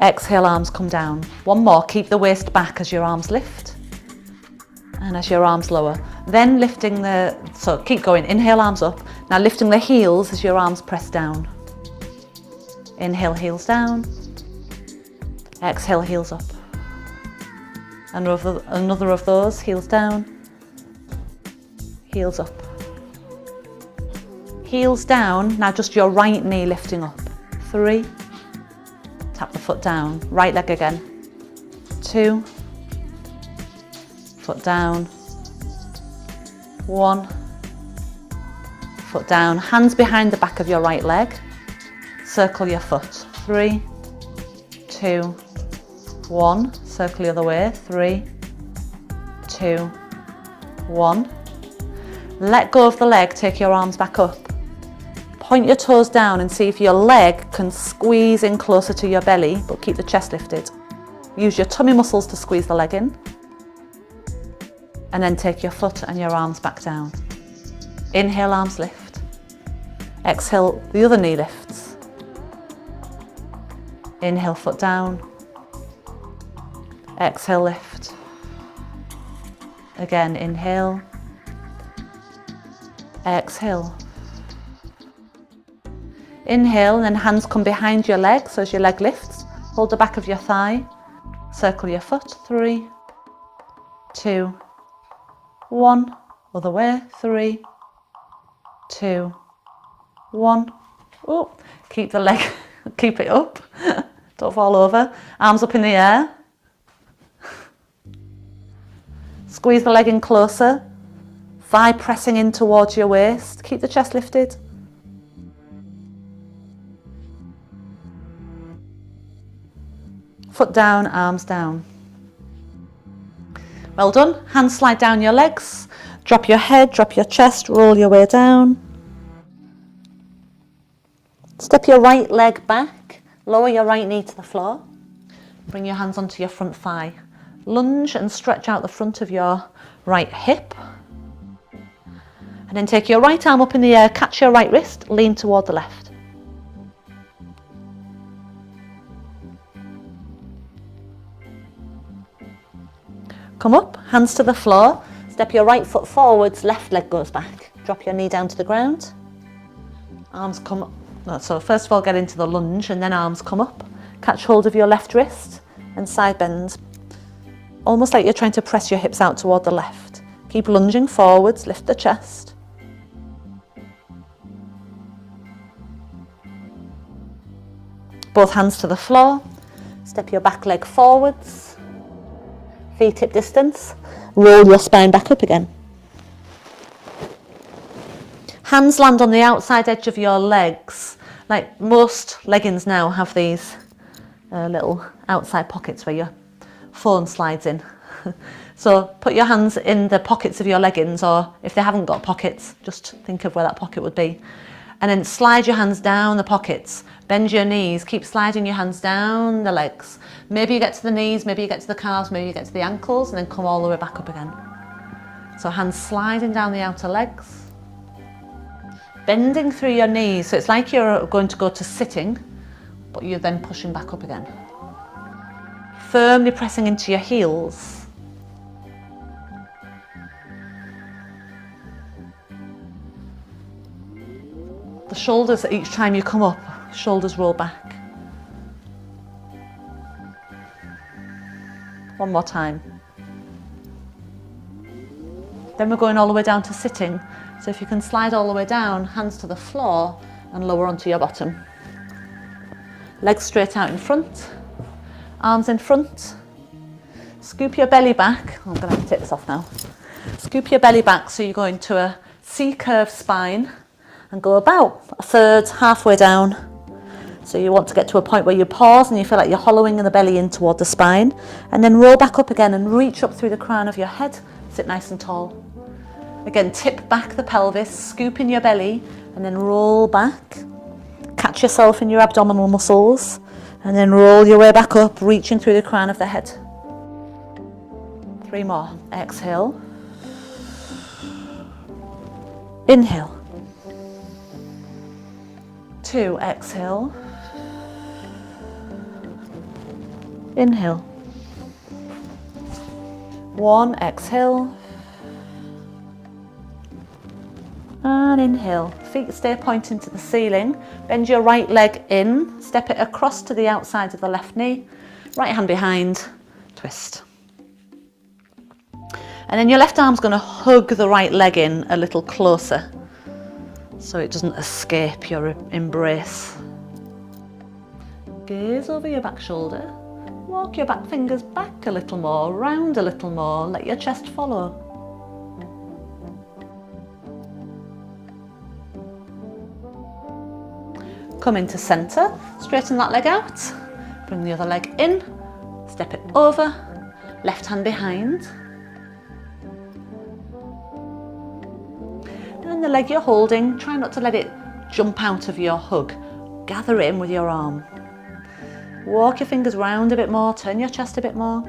Exhale, arms come down. One more, keep the waist back as your arms lift and as your arms lower. Then lifting so keep going, inhale, arms up. Now lifting the heels as your arms press down. Inhale, heels down. Exhale, heels up. Another of those, heels down, heels up. Heels down, now just your right knee lifting up. 3, tap the foot down, right leg again. 2, foot down. 1, foot down, hands behind the back of your right leg. Circle your foot. 3, 2, 1. Circle the other way. 3, 2, 1. Let go of the leg, take your arms back up. Point your toes down and see if your leg can squeeze in closer to your belly, but keep the chest lifted. Use your tummy muscles to squeeze the leg in. And then take your foot and your arms back down. Inhale, arms lift. Exhale, the other knee lifts. Inhale, foot down. Exhale, lift. Again, inhale. Exhale. Inhale, and then hands come behind your leg, so as your leg lifts, hold the back of your thigh. Circle your foot. 3, 2, 1. Other way. 3, 2, 1. Oh, keep the leg, keep it up. Don't fall over. Arms up in the air. Squeeze the leg in closer. Thigh pressing in towards your waist. Keep the chest lifted. Foot down, arms down. Well done. Hands slide down your legs. Drop your head, drop your chest, roll your way down. Step your right leg back. Lower your right knee to the floor. Bring your hands onto your front thigh. Lunge and stretch out the front of your right hip. And then take your right arm up in the air, catch your right wrist, lean toward the left. Come up, hands to the floor. Step your right foot forwards, left leg goes back. Drop your knee down to the ground. Arms come up. So first of all, get into the lunge and then arms come up. Catch hold of your left wrist and side bend. Almost like you're trying to press your hips out toward the left. Keep lunging forwards, lift the chest. Both hands to the floor. Step your back leg forwards. Feet hip distance. Roll your spine back up again. Hands land on the outside edge of your legs. Like most leggings now have these little outside pockets where your phone slides in. So put your hands in the pockets of your leggings, or if they haven't got pockets, just think of where that pocket would be. And then slide your hands down the pockets. Bend your knees, keep sliding your hands down the legs. Maybe you get to the knees, maybe you get to the calves, maybe you get to the ankles, and then come all the way back up again. So hands sliding down the outer legs. Bending through your knees, so it's like you're going to go to sitting, but you're then pushing back up again. Firmly pressing into your heels. The shoulders, each time you come up, shoulders roll back. One more time. Then we're going all the way down to sitting. So if you can slide all the way down, hands to the floor and lower onto your bottom. Legs straight out in front, arms in front. Scoop your belly back. I'm going to have to take this off now. Scoop your belly back so you go into a C-curve spine and go about a third, halfway down. So you want to get to a point where you pause and you feel like you're hollowing the belly in toward the spine, and then roll back up again and reach up through the crown of your head. Sit nice and tall. Again, tip back the pelvis, scoop in your belly, and then roll back. Catch yourself in your abdominal muscles, and then roll your way back up, reaching through the crown of the head. 3 more. Exhale. Inhale. 2, exhale. Inhale. 1, exhale. And inhale. Feet stay pointing to the ceiling. Bend your right leg in, step it across to the outside of the left knee. Right hand behind, twist. And then your left arm's going to hug the right leg in a little closer so it doesn't escape your embrace. Gaze over your back shoulder. Walk your back fingers back a little more, round a little more, let your chest follow. Come into centre, straighten that leg out, bring the other leg in, step it over, left hand behind. And the leg you're holding, try not to let it jump out of your hug. Gather it in with your arm. Walk your fingers round a bit more, turn your chest a bit more.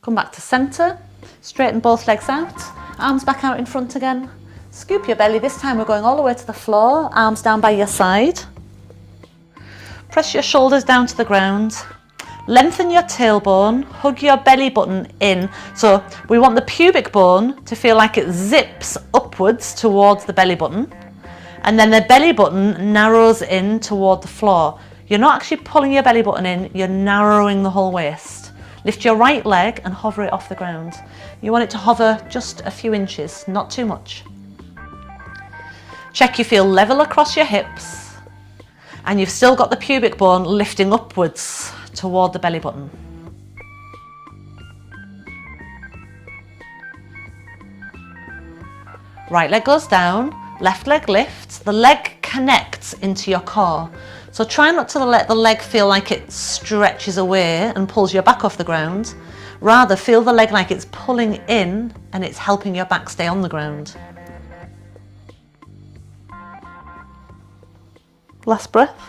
Come back to centre, straighten both legs out, arms back out in front again. Scoop your belly, this time we're going all the way to the floor, arms down by your side. Press your shoulders down to the ground. Lengthen your tailbone, hug your belly button in. So we want the pubic bone to feel like it zips upwards towards the belly button. And then the belly button narrows in toward the floor. You're not actually pulling your belly button in, you're narrowing the whole waist. Lift your right leg and hover it off the ground. You want it to hover just a few inches, not too much. Check you feel level across your hips and you've still got the pubic bone lifting upwards toward the belly button. Right leg goes down, left leg lifts, the leg connects into your core. So try not to let the leg feel like it stretches away and pulls your back off the ground. Rather feel the leg like it's pulling in and it's helping your back stay on the ground. Last breath.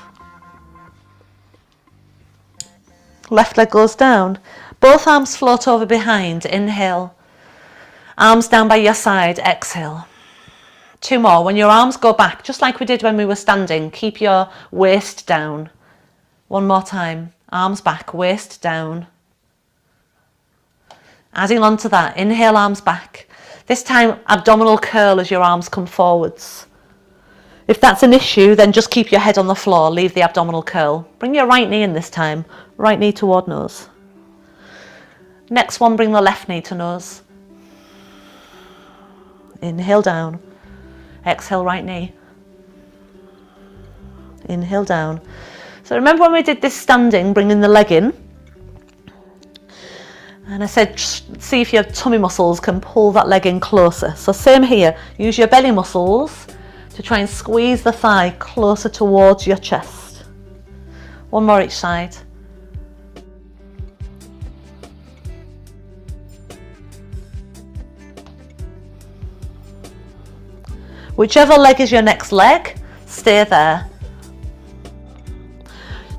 Left leg goes down. Both arms float over behind. Inhale. Arms down by your side. Exhale. 2 more. When your arms go back, just like we did when we were standing, keep your waist down. 1 more time. Arms back, waist down. Adding on to that, inhale, arms back. This time, abdominal curl as your arms come forwards. If that's an issue, then just keep your head on the floor, leave the abdominal curl. Bring your right knee in this time, right knee toward nose. Next one, bring the left knee to nose. Inhale down. Exhale, right knee. Inhale down. So remember when we did this standing, bringing the leg in? And I said, see if your tummy muscles can pull that leg in closer. So same here, use your belly muscles to try and squeeze the thigh closer towards your chest. 1 more each side. Whichever leg is your next leg, stay there.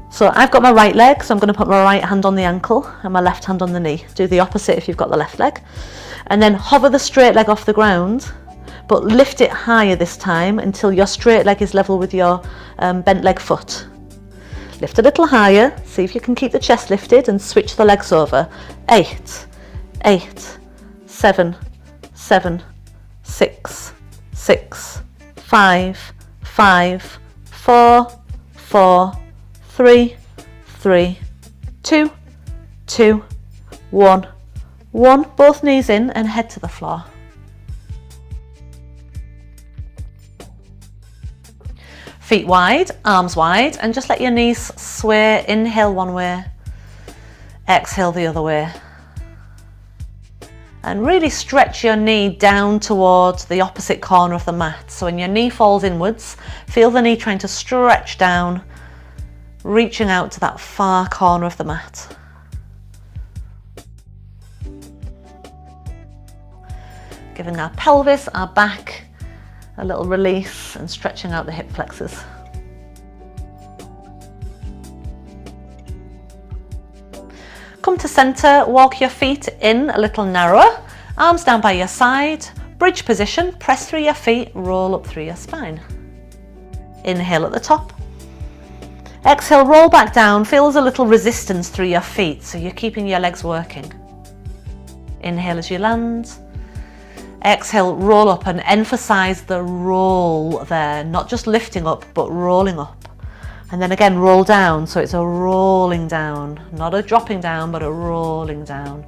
So I've got my right leg, so I'm going to put my right hand on the ankle and my left hand on the knee. Do the opposite if you've got the left leg. And then hover the straight leg off the ground, but lift it higher this time until your straight leg is level with your bent leg foot. Lift a little higher, see if you can keep the chest lifted and switch the legs over. 8, 8, 7, 7, 6, 6, 5, 5, 4, 4, 3, 3, 2, 2, 1, 1. Both knees in and head to the floor. Feet wide, arms wide, and just let your knees sway. Inhale one way, exhale the other way. And really stretch your knee down towards the opposite corner of the mat. So when your knee falls inwards, feel the knee trying to stretch down, reaching out to that far corner of the mat. Giving our pelvis, our back, a little release and stretching out the hip flexors. Come to centre, walk your feet in a little narrower, arms down by your side, Bridge position, press through your feet, roll up through your spine. Inhale at the top. Exhale, roll back down. Feel there's a little resistance through your feet, so you're keeping your legs working. Inhale as you land. Exhale, roll up, and emphasize the roll there, not just lifting up, but rolling up. And then again, roll down, so it's a rolling down, not a dropping down, but a rolling down.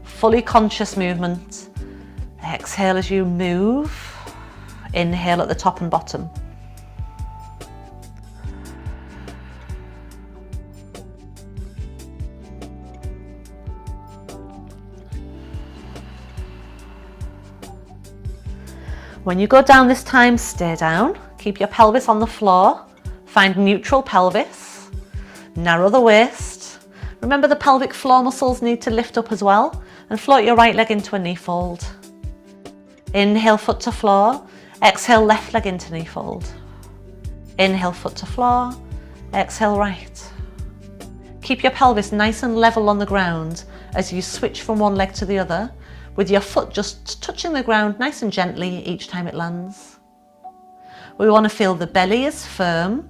Fully conscious movement. Exhale as you move. Inhale at the top and bottom. When you go down this time, stay down. Keep your pelvis on the floor. Find neutral pelvis. Narrow the waist. Remember the pelvic floor muscles need to lift up as well. And float your right leg into a knee fold. Inhale, foot to floor. Exhale, left leg into knee fold. Inhale, foot to floor. Exhale, right. Keep your pelvis nice and level on the ground as you switch from one leg to the other, with your foot just touching the ground nice and gently each time it lands. We want to feel the belly is firm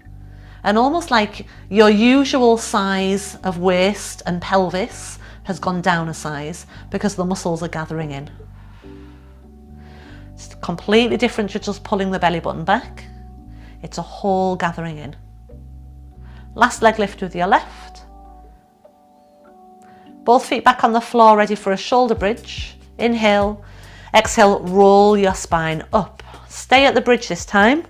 and almost like your usual size of waist and pelvis has gone down a size because the muscles are gathering in. It's completely different to just pulling the belly button back. It's a whole gathering in. Last leg lift with your left. Both feet back on the floor, ready for a shoulder bridge. Inhale, exhale, roll your spine up. Stay at the bridge this time.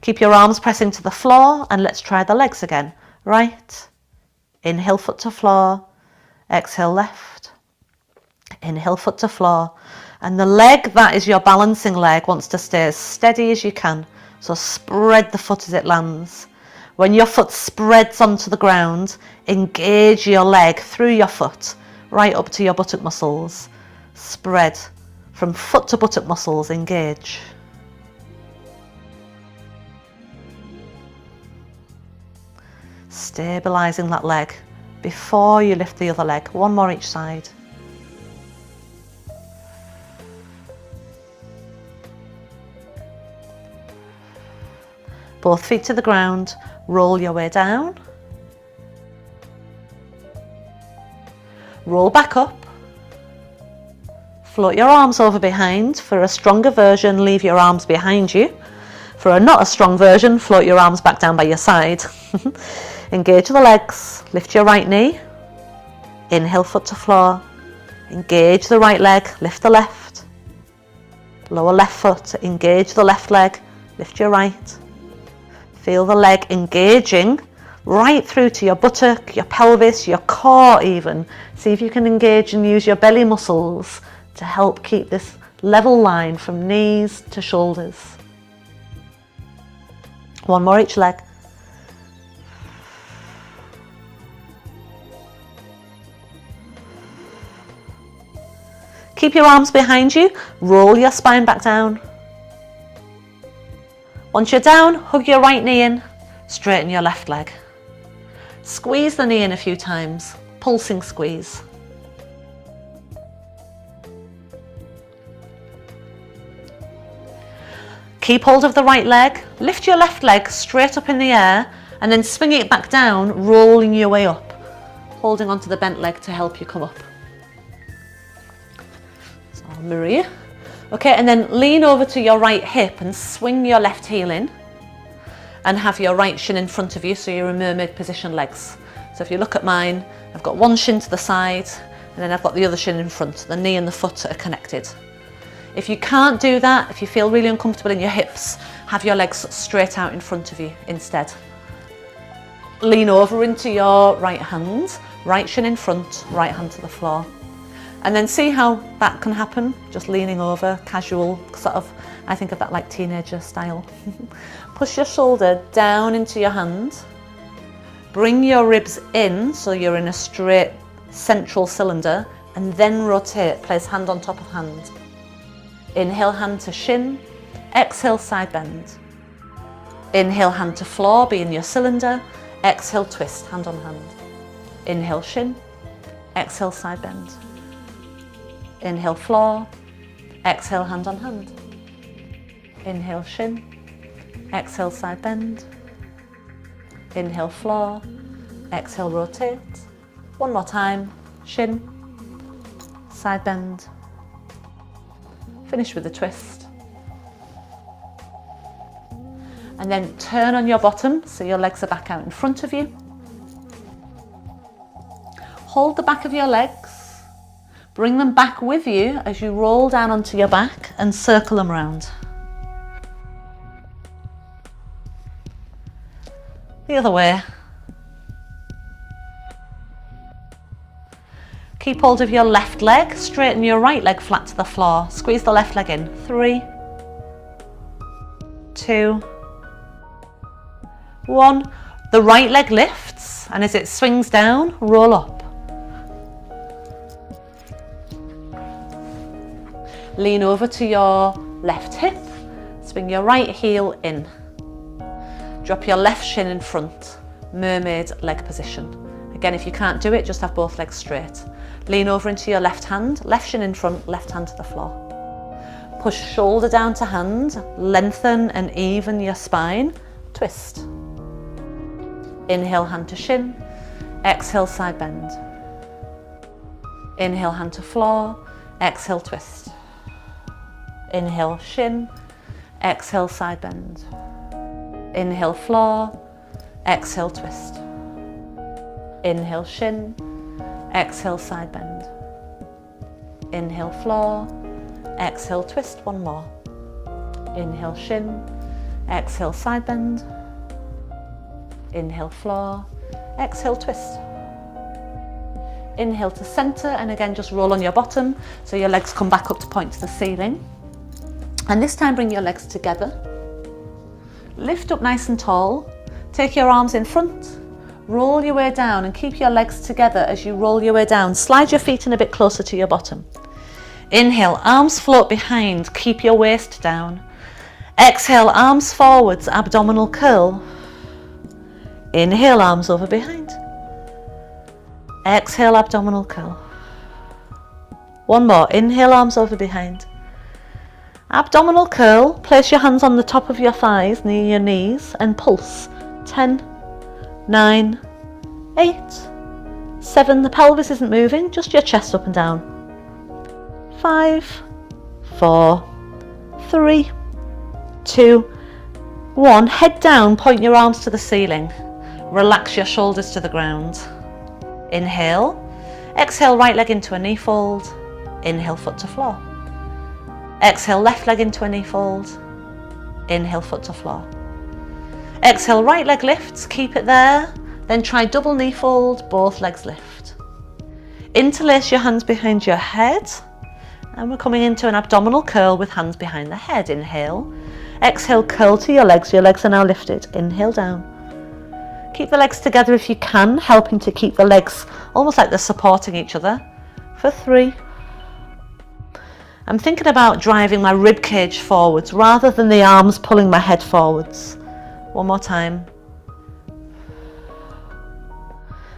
Keep your arms pressing to the floor, and let's try the legs again. Right, inhale, foot to floor, exhale, left, inhale, foot to floor. And the leg that is your balancing leg wants to stay as steady as you can. So spread the foot as it lands. When your foot spreads onto the ground, engage your leg through your foot, right up to your buttock muscles. Spread from foot to buttock muscles, engage. Stabilizing that leg before you lift the other leg. One more each side. Both feet to the ground, roll your way down. Roll back up. Float your arms over behind. For a stronger version, leave your arms behind you. For a not as strong version, float your arms back down by your side. Engage the legs, lift your right knee. Inhale, foot to floor. Engage the right leg, lift the left. Lower left foot, engage the left leg, lift your right. Feel the leg engaging right through to your buttock, your pelvis, your core even. See if you can engage and use your belly muscles to help keep this level line from knees to shoulders. One more each leg. Keep your arms behind you, roll your spine back down. Once you're down, hug your right knee in, straighten your left leg. Squeeze the knee in a few times, pulsing squeeze. Keep hold of the right leg, lift your left leg straight up in the air and then swing it back down, rolling your way up, holding onto the bent leg to help you come up. So I'll mirror you. Okay, and then lean over to your right hip and swing your left heel in and have your right shin in front of you so you're in mermaid position legs. So if you look at mine, I've got one shin to the side and then I've got the other shin in front. The knee and the foot are connected. If you can't do that, if you feel really uncomfortable in your hips, have your legs straight out in front of you instead. Lean over into your right hand, right shin in front, right hand to the floor. And then see how that can happen, just leaning over, casual, sort of, I think of that like teenager style. Push your shoulder down into your hand. Bring your ribs in so you're in a straight central cylinder and then rotate, place hand on top of hand. Inhale, hand to shin, exhale, side bend. Inhale, hand to floor, be in your cylinder, exhale, twist, hand on hand. Inhale, shin, exhale, side bend. Inhale, floor, Exhale, hand on hand. Inhale, shin. Exhale, side bend. Inhale, floor. Exhale, rotate. One more time. Shin. Side bend. Finish with a twist. And then turn on your bottom so your legs are back out in front of you. Hold the back of your legs. Bring them back with you as you roll down onto your back and circle them round. The other way. Keep hold of your left leg, straighten your right leg flat to the floor. Squeeze the left leg in. 3, 2, 1. The right leg lifts, and as it swings down, roll up. Lean over to your left hip, swing your right heel in. Drop your left shin in front, mermaid leg position. Again, if you can't do it, just have both legs straight. Lean over into your left hand, left shin in front, left hand to the floor. Push shoulder down to hand, lengthen and even your spine, twist. Inhale, hand to shin, exhale, side bend. Inhale, hand to floor, exhale, twist. Inhale, shin, exhale, side bend. Inhale, floor, exhale, twist. Inhale, shin, exhale, side bend. Inhale, floor, exhale, twist. One more. Inhale, shin, exhale, side bend. Inhale, floor, exhale, twist. Inhale to center, and again just roll on your bottom so your legs come back up to point to the ceiling. And this time bring your legs together. Lift up nice and tall. Take your arms in front. Roll your way down and keep your legs together as you roll your way down. Slide your feet in a bit closer to your bottom. Inhale, arms float behind. Keep your waist down. Exhale, arms forwards, abdominal curl. Inhale, arms over behind. Exhale, abdominal curl. One more. Inhale, arms over behind. Abdominal curl. Place your hands on the top of your thighs, near your knees, and pulse. 10, 9, 8, 7. The pelvis isn't moving, just your chest up and down. 5, 4, 3, 2, 1. Head down, point your arms to the ceiling. Relax your shoulders to the ground. Inhale. Exhale, right leg into a knee fold. Inhale, foot to floor. Exhale, left leg into a knee fold. Inhale, foot to floor. Exhale, right leg lifts, keep it there. Then try double knee fold, both legs lift. Interlace your hands behind your head. And we're coming into an abdominal curl with hands behind the head. Inhale. Exhale, curl to your legs. Your legs are now lifted. Inhale, down. Keep the legs together if you can, helping to keep the legs almost like they're supporting each other. For 3. I'm thinking about driving my rib cage forwards rather than the arms pulling my head forwards. One more time.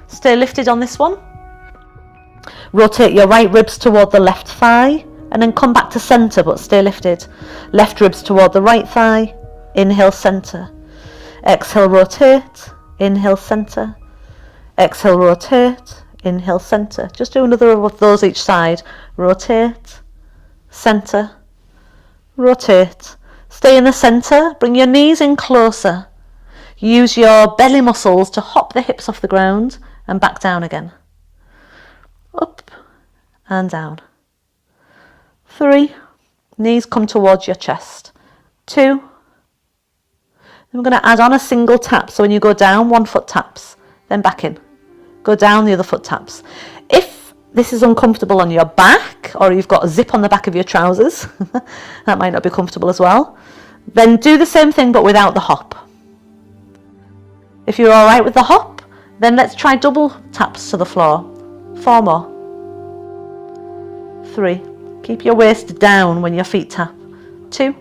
Stay lifted on this one. Rotate your right ribs toward the left thigh and then come back to center, but stay lifted. Left ribs toward the right thigh. Inhale, center. Exhale, rotate. Inhale, center. Exhale, rotate. Inhale, center. Just do another of those each side. Rotate. Center, rotate. Stay in the center, bring your knees in closer. Use your belly muscles to hop the hips off the ground and back down again. Up and down. 3, knees come towards your chest. 2, then we're going to add on a single tap. So when you go down, one foot taps, then back in. Go down, the other foot taps. If this is uncomfortable on your back, or you've got a zip on the back of your trousers, that might not be comfortable as well, then do the same thing but without the hop. If you're alright with the hop, then let's try double taps to the floor. 4 more. 3. Keep your waist down when your feet tap. 2.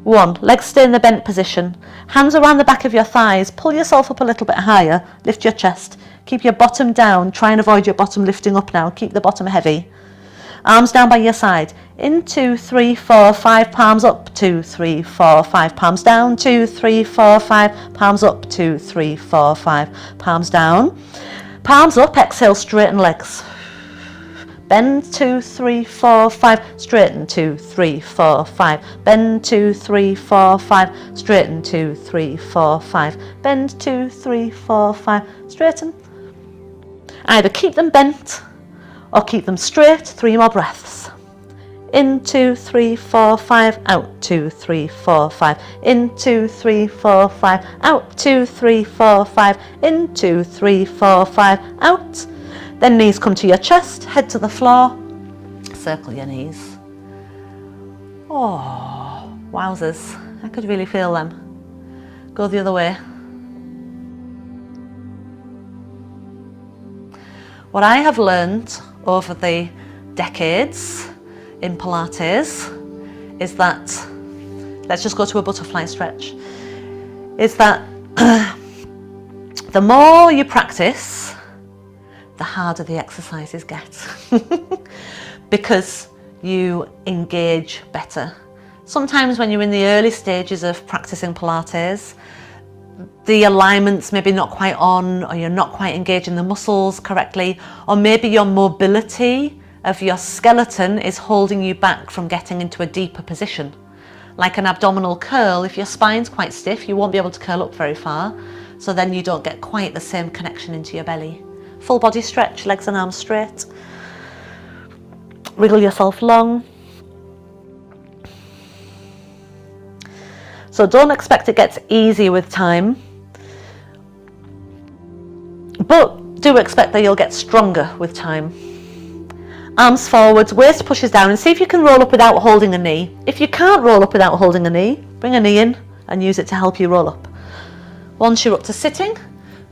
1. Legs stay in the bent position. Hands around the back of your thighs. Pull yourself up a little bit higher. Lift your chest. Keep your bottom down. Try and avoid your bottom lifting up now. Keep the bottom heavy. Arms down by your side. In, 2, 3, 4, 5, palms up, 2, 3, 4, 5, palms down, 2, 3, 4, 5, palms up, 2, 3, 4, 5, palms down. Palms up, exhale, straighten legs. Bend, 2, 3, 4, 5, straighten, 2, 3, 4, 5. Bend, 2, 3, 4, 5, straighten, 2, 3, 4, 5. Bend, 2, 3, 4, 5, straighten. Either keep them bent or keep them straight. 3 more breaths. In, 2, 3, 4, 5, out, 2, 3, 4, 5. In, 2, 3, 4, 5, out, 2, 3, 4, 5. In, 2, 3, 4, 5, out. Then knees come to your chest, head to the floor, circle your knees. Oh, wowzers, I could really feel them. Go the other way. What I have learned over the decades in Pilates is that, let's just go to a butterfly stretch, is that the more you practice, the harder the exercises get because you engage better. Sometimes when you're in the early stages of practicing Pilates, the alignment's maybe not quite on, or you're not quite engaging the muscles correctly, or maybe your mobility of your skeleton is holding you back from getting into a deeper position. Like an abdominal curl, if your spine's quite stiff, you won't be able to curl up very far, so then you don't get quite the same connection into your belly. Full body stretch, legs and arms straight. Wiggle yourself long. So don't expect it gets easy with time, but do expect that you'll get stronger with time. Arms forwards, waist pushes down, and see if you can roll up without holding a knee. If you can't roll up without holding a knee, bring a knee in and use it to help you roll up. Once you're up to sitting,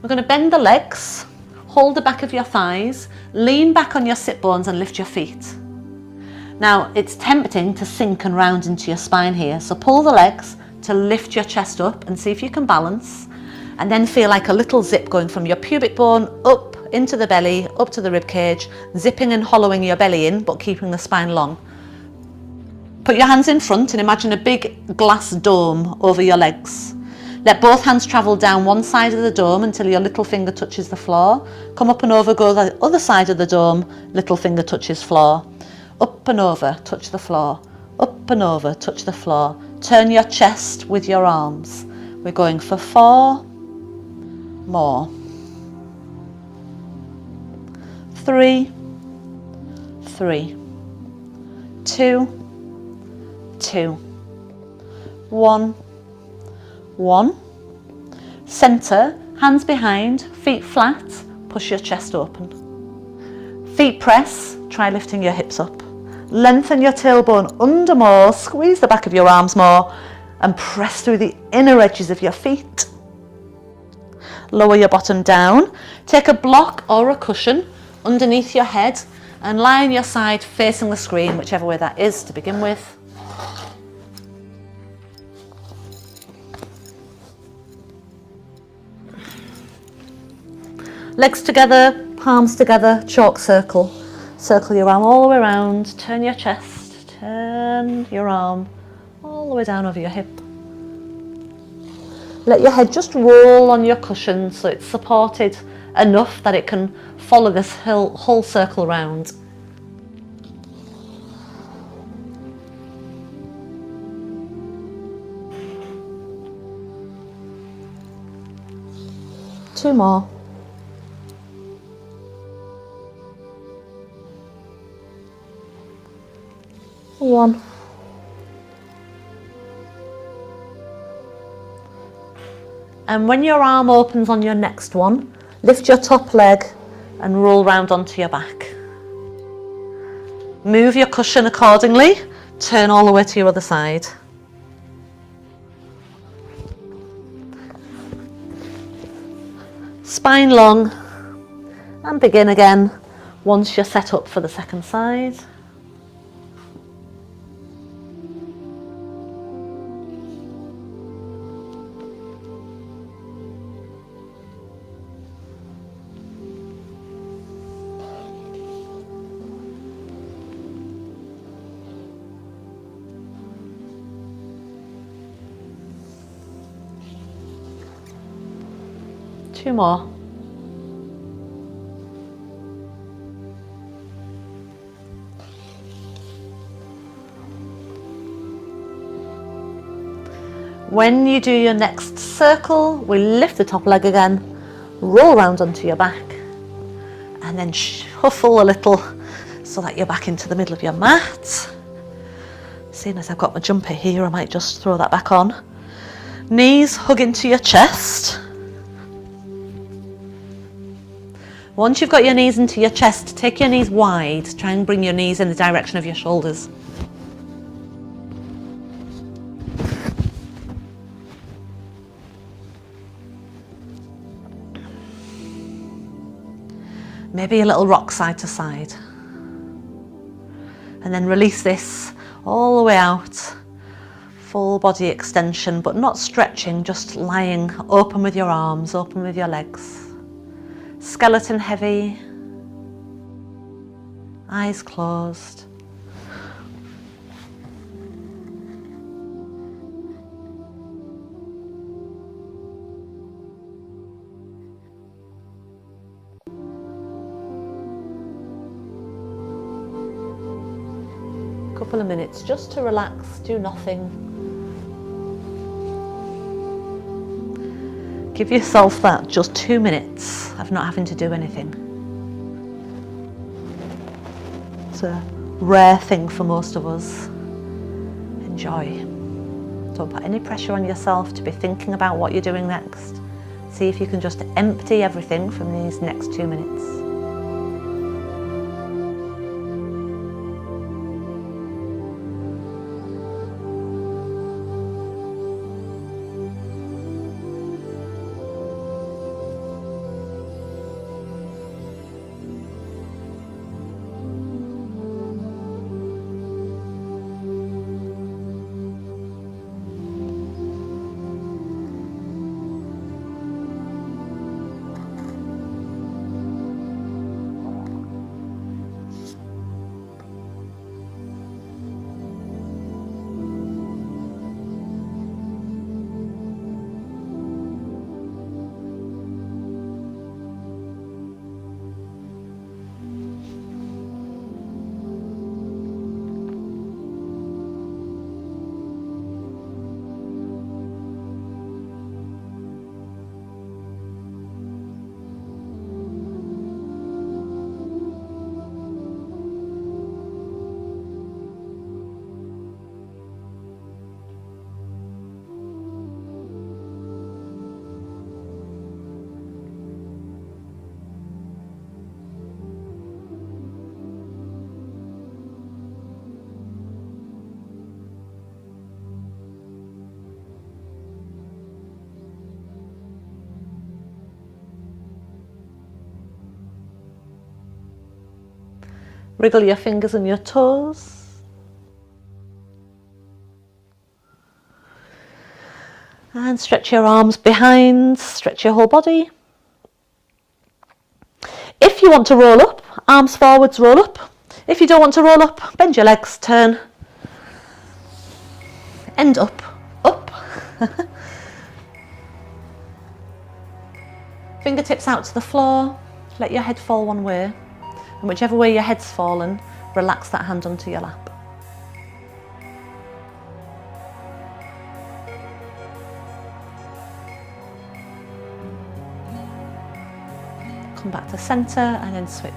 we're going to bend the legs. Hold the back of your thighs, lean back on your sit bones and lift your feet. Now, it's tempting to sink and round into your spine here, so pull the legs to lift your chest up and see if you can balance, and then feel like a little zip going from your pubic bone up into the belly, up to the rib cage, zipping and hollowing your belly in, but keeping the spine long. Put your hands in front and imagine a big glass dome over your legs. Let both hands travel down one side of the dome until your little finger touches the floor. Come up and over, go the other side of the dome, little finger touches floor. Up and over, touch the floor. Up and over, touch the floor. Turn your chest with your arms. We're going for 4 more. 3, 3, 2, 2, 1. 1. Centre, hands behind, feet flat, push your chest open. Feet press, try lifting your hips up. Lengthen your tailbone under more, squeeze the back of your arms more, and press through the inner edges of your feet. Lower your bottom down. Take a block or a cushion underneath your head and lie on your side facing the screen, whichever way that is to begin with. Legs together, palms together, chalk circle. Circle your arm all the way around, turn your chest, turn your arm all the way down over your hip. Let your head just roll on your cushion so it's supported enough that it can follow this whole circle round. Two more. 1. And when your arm opens on your next one, lift your top leg and roll round onto your back. Move your cushion accordingly, turn all the way to your other side. Spine long, and begin again once you're set up for the second side. 2 more. When you do your next circle, we lift the top leg again, roll round onto your back, and then shuffle a little so that you're back into the middle of your mat. Seeing as I've got my jumper here, I might just throw that back on. Knees hug into your chest. Once you've got your knees into your chest, take your knees wide. Try and bring your knees in the direction of your shoulders. Maybe a little rock side to side. And then release this all the way out. Full body extension, but not stretching, just lying open with your arms, open with your legs. Skeleton heavy. Eyes closed. Couple of minutes just to relax, do nothing. Give yourself that just 2 minutes of not having to do anything. It's a rare thing for most of us. Enjoy. Don't put any pressure on yourself to be thinking about what you're doing next. See if you can just empty everything from these next 2 minutes. Wriggle your fingers and your toes. And stretch your arms behind, stretch your whole body. If you want to roll up, arms forwards, roll up. If you don't want to roll up, bend your legs, turn. End up, up. Fingertips out to the floor, let your head fall one way. And whichever way your head's fallen, relax that hand onto your lap. Come back to centre and then switch.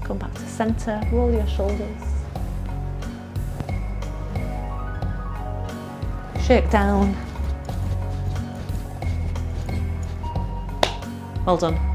Come back to centre, roll your shoulders. Shake down. Well done.